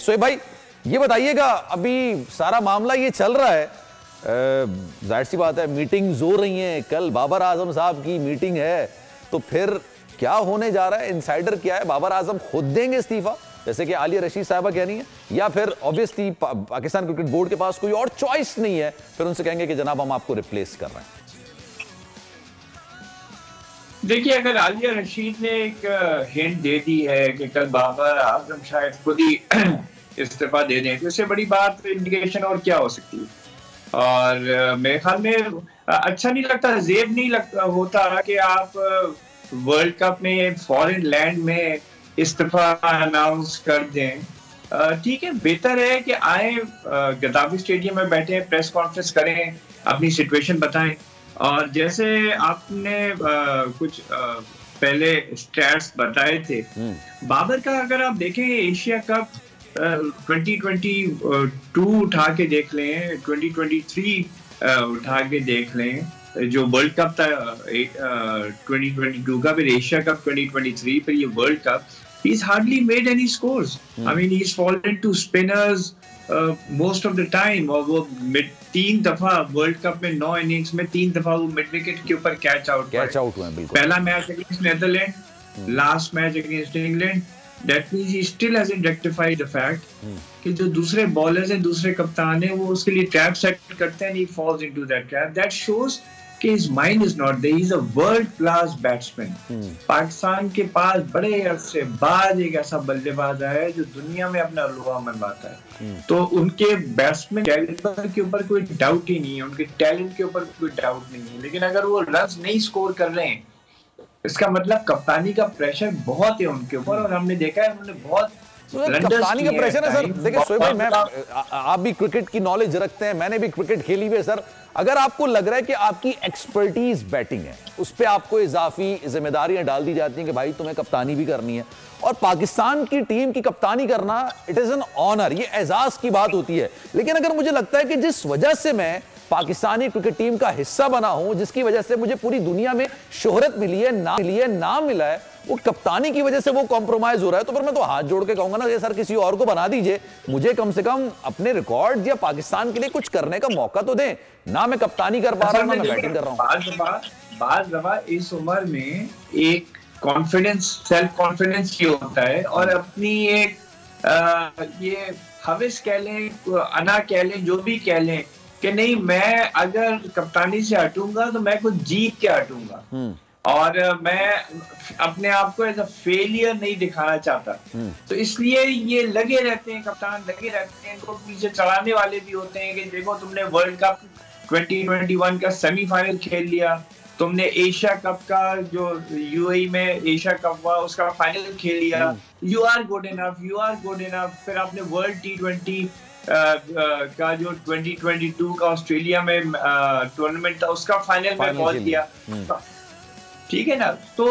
सोए भाई ये बताइएगा, अभी सारा मामला ये चल रहा है, जाहिर सी बात है मीटिंग्स हो रही हैं, कल बाबर आजम साहब की मीटिंग है, तो फिर क्या होने जा रहा है? इनसाइडर क्या है? बाबर आजम खुद देंगे इस्तीफा जैसे कि आलिया रशीद साहबा कह रही है, या फिर ऑब्वियसली पाकिस्तान क्रिकेट बोर्ड के पास कोई और चॉइस नहीं है, फिर उनसे कहेंगे कि जनाब हम आपको रिप्लेस कर रहे हैं? देखिए, अगर आलिया रशीद ने एक हिंट दे दी है कि कल बाबर आजम शायद खुद ही इस्तीफा दे दें, तो इससे बड़ी बात इंडिकेशन और क्या हो सकती है। और मेरे ख्याल में अच्छा नहीं लगता, जेब नहीं लगता होता कि आप वर्ल्ड कप में फॉरेन लैंड में इस्तीफा अनाउंस कर दें। ठीक है, बेहतर है कि आए गद्दाफी स्टेडियम में बैठे, प्रेस कॉन्फ्रेंस करें, अपनी सिचुएशन बताएं। और जैसे आपने कुछ पहले स्टैट्स बताए थे बाबर का, अगर आप देखें एशिया कप 2022 उठा के देख लें, 2023 उठा के देख लें, जो वर्ल्ड कप था 2022 का, फिर एशिया कप 2023, फिर ये world cup, he's hardly made any scores. I mean, he's fallen to spinners most of the time. और वो 3 दफा वर्ल्ड कप में 9 इनिंग्स में 3 दफा वो मिड विकेट के ऊपर कैच आउट हुए। बिल्कुल, पहला match against Netherland, last match against England. That means he still hasn't rectified the fact कि जो दूसरे बॉलर्स हैं, दूसरे कप्तान हैं, वो उसके लिए ट्रैप सेट करते हैं, he falls into that trap. That shows कि his mind is not there. He's a world class batsman. Pakistan के पास बड़े अरसे बाद एक ऐसा बल्लेबाज आया है जो दुनिया में अपना रुतबा मनवाता है। तो उनके बैट्समैन कैलिबर के ऊपर कोई डाउट ही नहीं है, उनके टैलेंट के ऊपर कोई डाउट नहीं है। लेकिन अगर वो रन्स नहीं स्कोर कर रहे हैं, इसका मतलब कप्तानी का प्रेशर बहुत है उनके ऊपर, और हमने देखा है उन्होंने बहुत कप्तानी का प्रेशर है सर। देखिए सोए भाई, आप भी क्रिकेट की नॉलेज रखते हैं, मैंने भी क्रिकेट खेली हुई है सर। अगर आपको लग रहा है कि आपकी एक्सपर्टीज बैटिंग है, उस पर आपको इजाफी जिम्मेदारियां डाल दी जाती हैं कि भाई तुम्हें कप्तानी भी करनी है, और पाकिस्तान की टीम की कप्तानी करना इट इज एन ऑनर, ये एजाज की बात होती है। लेकिन अगर मुझे लगता है कि जिस वजह से मैं पाकिस्तानी क्रिकेट टीम का हिस्सा बना हूं, जिसकी वजह से मुझे पूरी दुनिया में शोहरत मिली है, नाम मिला है, वो कप्तानी की वजह से वो कॉम्प्रोमाइज हो रहा है, तो फिर मैं तो हाथ जोड़ के कहूंगा ना कि सर किसी और को बना दीजिए, मुझे कम से कम अपने रिकॉर्ड या पाकिस्तान के लिए कुछ करने का मौका तो दें। ना मैं कप्तानी कर पा रहा हूं, ना मैं बैटिंग कर रहा हूं। बाज़ दफा इस उम्र में एक कॉन्फिडेंस, सेल्फ कॉन्फिडेंस ही होता है, और अपनी एक ये हविस कह लें, अना कह लें, जो भी कह लें, कि नहीं मैं अगर कप्तानी से हटूंगा तो मैं कुछ जीत के हटूंगा, और मैं अपने आप को एज अ फेलियर नहीं दिखाना चाहता। तो इसलिए ये लगे रहते हैं, कप्तान लगे रहते हैं, इनको पीछे चढ़ाने वाले भी होते हैं कि देखो तुमने वर्ल्ड कप 2021 का सेमीफाइनल खेल लिया, तुमने एशिया कप का जो यूएई में एशिया कप हुआ उसका फाइनल खेल लिया, you are good enough, you are good enough. फिर आपने वर्ल्ड T20 का जो 2022 का ऑस्ट्रेलिया में टूर्नामेंट था उसका फाइनल में पहुंच दिया, ठीक है ना। तो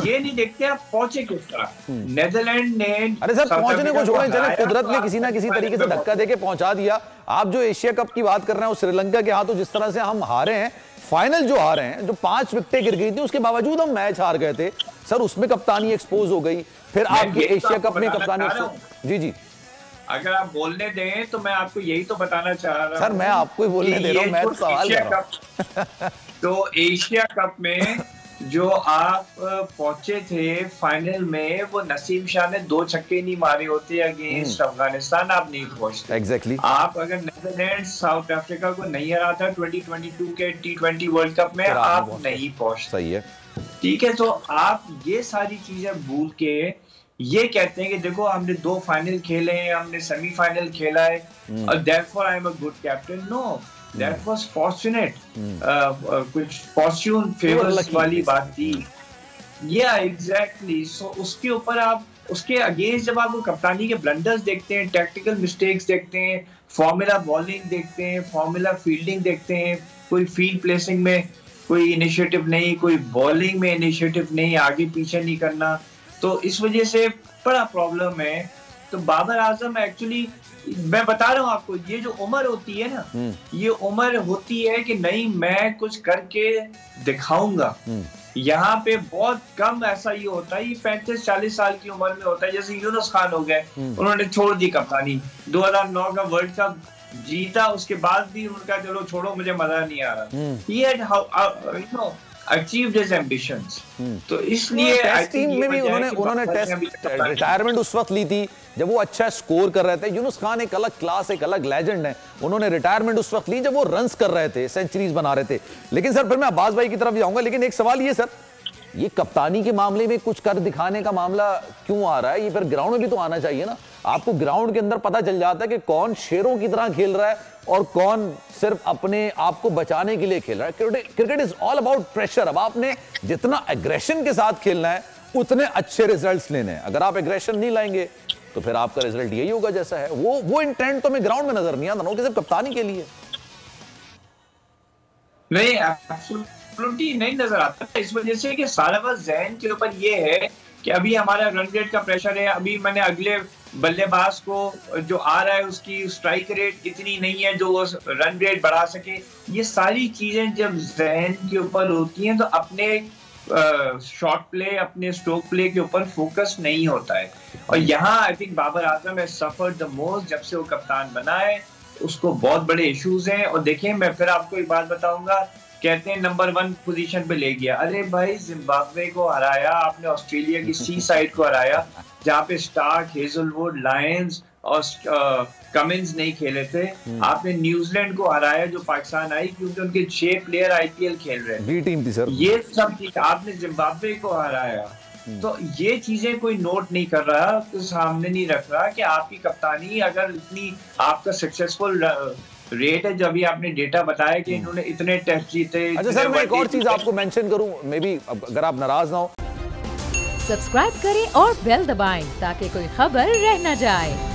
ये नहीं देखते आप पहुंचे किस तरह। नेदरलैंड ने, अरे सर पहुंचने को छोड़ें, चले कुदरत ने किसी ना किसी तरीके से धक्का देके पहुंचा दिया। आप जो एशिया कप की बात कर रहे हैं, श्रीलंका के हाथों जिस तरह से हम हारे हैं, फाइनल जो हारे हैं, जो 5 विकेटें गिर गई थी, उसके बावजूद हम मैच हार गए थे सर, उसमें कप्तानी एक्सपोज हो गई। फिर आपके एशिया कप में कप्तानी, जी अगर आप बोलने दें तो मैं आपको यही तो बताना चाह रहा हूं सर। मैं आपको ही बोलने दे रहा हूं, मैं तो सवाल कर रहा हूं। तो एशिया कप में जो आप पहुंचे थे फाइनल में, वो नसीम शाह ने 2 छक्के नहीं मारे होते अगेंस्ट अफगानिस्तान, आप नहीं पहुंचते। एग्जैक्टली। आप अगर नेदरलैंड साउथ अफ्रीका को नहीं हरा था 2022 के T20 वर्ल्ड कप में, आप नहीं पहुंचते। सही है, ठीक है। तो आप ये सारी चीजें भूल के ये कहते हैं कि देखो हमने 2 फाइनल खेले हैं, हमने सेमीफाइनल खेला है, और therefore I am a good captain. No, that was fortunate. कुछ fortune favors वाली बात थी। Yeah, exactly. So उसके ऊपर आप, उसके अगेंस्ट जब आप वो कप्तानी के ब्लंडर्स देखते हैं, टैक्टिकल मिस्टेक्स देखते हैं, फॉर्मूला बॉलिंग देखते हैं, फॉर्मूला फील्डिंग देखते हैं, कोई फील्ड प्लेसिंग में कोई इनिशिएटिव नहीं, कोई बॉलिंग में इनिशिएटिव नहीं, आगे पीछे नहीं करना, तो इस वजह से बड़ा प्रॉब्लम है। तो बाबर आजम एक्चुअली, मैं बता रहा हूँ आपको, ये जो उम्र होती है ना, ये उम्र होती है कि नहीं मैं कुछ करके दिखाऊंगा, यहाँ पे बहुत कम ऐसा ये होता है, ये 35-40 साल की उम्र में होता है। जैसे यूनुस खान हो गए, उन्होंने छोड़ दी कप्तानी, 2009 का वर्ल्ड कप जीता, उसके बाद भी उनका चलो छोड़ो मुझे मजा नहीं आ रहा। He had achieved his ambitions। तो इसलिए टीम में भी उन्होंने टेस्ट रिटायरमेंट उस वक्त ली थी जब वो अच्छा स्कोर कर रहे थे। यूनुस खान एक अलग क्लास, एक अलग लेजेंड है, उन्होंने रिटायरमेंट उस वक्त ली जब वो रन्स कर रहे थे, सेंचुरीज बना रहे थे। लेकिन सर फिर मैं अब्बास भाई की तरफ जाऊंगा, लेकिन एक सवाल ये सर, ये कप्तानी के मामले में कुछ कर दिखाने का मामला क्यों आ रहा है? ये फिर ग्राउंड में भी तो आना चाहिए ना। आपको ग्राउंड के अंदर पता चल जाता है कि कौन शेरों की तरह खेल रहा है और कौन सिर्फ अपने आप को बचाने के लिए खेल रहा है। Cricket is all about pressure. अब आपने जितना एग्रेशन के साथ खेलना है उतने अच्छे रिजल्ट्स लेने हैं। अगर आप एग्रेशन नहीं लाएंगे तो फिर आपका रिजल्ट यही होगा जैसा है। वो इंटेंट तो हमें ग्राउंड में नजर नहीं आता, सिर्फ कप्तानी के लिए नहीं, एब्सोल्युटली नहीं नजर आता। इस वजह से कि सारा बस जहन के ऊपर ये है कि अभी हमारा रन रेट का प्रेशर है, अभी मैंने अगले बल्लेबाज को जो आ रहा है उसकी स्ट्राइक रेट इतनी नहीं है जो वो रन रेट बढ़ा सके। ये सारी चीजें जब जहन के ऊपर होती हैं तो अपने शॉट प्ले, अपने स्ट्रोक प्ले के ऊपर फोकस नहीं होता है। और यहाँ I think Babar Azam has suffered the most. जब से वो कप्तान बना है उसको बहुत बड़े इश्यूज हैं। और देखिए मैं फिर आपको एक बात बताऊंगा, कहते हैं नंबर 1 पोजीशन पे ले गया। अरे भाई जिम्बाब्वे को हराया आपने, ऑस्ट्रेलिया की सी साइड को हराया जहाँ पे स्टार्क, हेजलवुड, लायंस और कमिंस नहीं खेले थे। आपने न्यूजीलैंड को हराया जो पाकिस्तान आई क्योंकि उनके 6 प्लेयर आईपीएल खेल रहे बी टीम थी सर। ये सब चीज आपने जिम्बाब्वे को हराया। तो ये चीजें कोई नोट नहीं कर रहा, तो सामने नहीं रख रहा कि आपकी कप्तानी अगर इतनी आपका सक्सेसफुल रेट है। जब भी आपने डेटा बताया कि इन्होंने इतने टेस्ट जीते। अच्छा सर मैं एक और चीज आपको मेंशन करूं, मे बी अगर आप नाराज ना हो। सब्सक्राइब करें और बेल दबाएं ताकि कोई खबर रह न जाए।